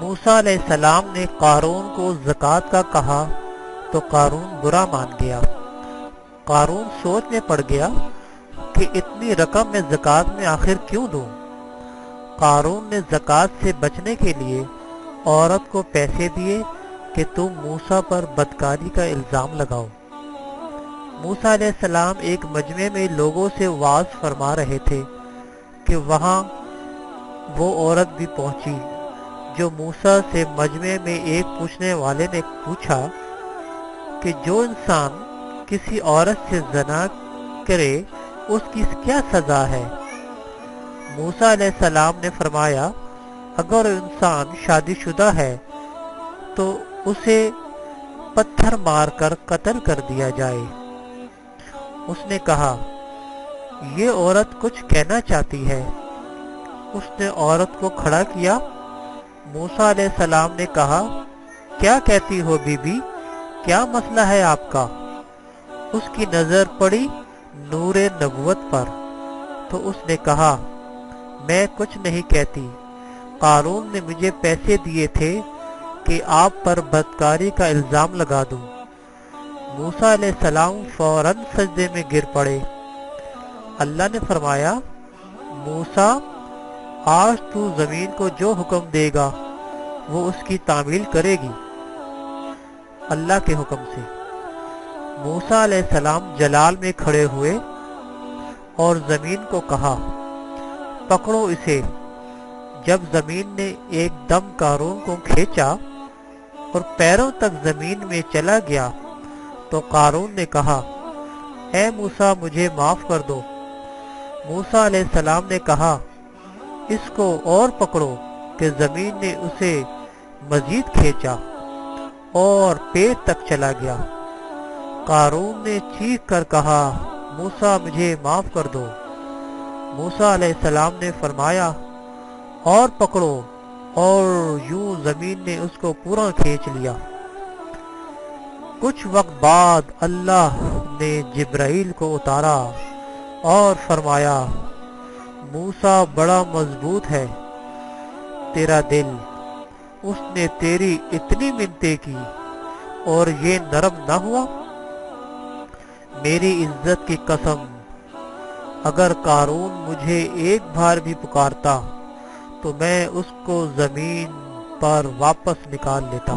موسیٰ علیہ السلام نے قارون کو زکوٰۃ کا کہا تو قارون برا مان گیا۔ قارون سوچ میں پڑ گیا کہ اتنی رقم میں زکوٰۃ میں آخر کیوں دوں۔ قارون نے زکوٰۃ سے بچنے کے لیے عورت کو پیسے دیے کہ تم موسیٰ پر بدکاری کا الزام لگاؤ۔ موسیٰ علیہ السلام ایک مجمع میں لوگوں سے وعظ فرما رہے تھے کہ وہاں وہ عورت بھی پہنچی جو موسیٰ سے مجمع میں ایک پوچھنے والے نے پوچھا کہ جو انسان کسی عورت سے زنا کرے اس کی کیا سزا ہے؟ موسیٰ علیہ السلام نے فرمایا اگر انسان شادی شدہ ہے تو اسے پتھر مار کر قتل کر دیا جائے۔ اس نے کہا یہ عورت کچھ کہنا چاہتی ہے۔ اس نے عورت کو کھڑا کیا۔ موسیٰ علیہ السلام نے کہا کیا کہتی ہو بی بی، کیا مسئلہ ہے آپ کا؟ اس کی نظر پڑی نور نبوت پر تو اس نے کہا میں کچھ نہیں کہتی، قارون نے مجھے پیسے دیے تھے کہ آپ پر بدکاری کا الزام لگا دوں۔ موسیٰ علیہ السلام فوراً سجدے میں گر پڑے۔ اللہ نے فرمایا موسیٰ آج تو زمین کو جو حکم دے گا وہ اس کی تعمیل کرے گی اللہ کے حکم سے۔ موسیٰ علیہ السلام جلال میں کھڑے ہوئے اور زمین کو کہا پکڑو اسے۔ جب زمین نے ایک دم قارون کو کھینچا اور پیروں تک زمین میں چلا گیا تو قارون نے کہا اے موسیٰ مجھے معاف کر دو۔ موسیٰ علیہ السلام نے کہا اس کو اور پکڑو کہ زمین نے اسے مزید کھینچا اور پیٹ تک چلا گیا۔ قارون نے چیخ کر کہا موسیٰ مجھے معاف کر دو۔ موسیٰ علیہ السلام نے فرمایا اور پکڑو، اور یوں زمین نے اس کو پورا کھینچ لیا۔ کچھ وقت بعد اللہ نے جبرائیل کو اتارا اور فرمایا موسیٰ بڑا مضبوط ہے تیرا دل، اس نے تیری اتنی منتیں کی اور یہ نرم نہ ہوا؟ میری عزت کی قسم اگر قارون مجھے ایک بار بھی پکارتا تو میں اس کو زمین پر واپس نکال لیتا۔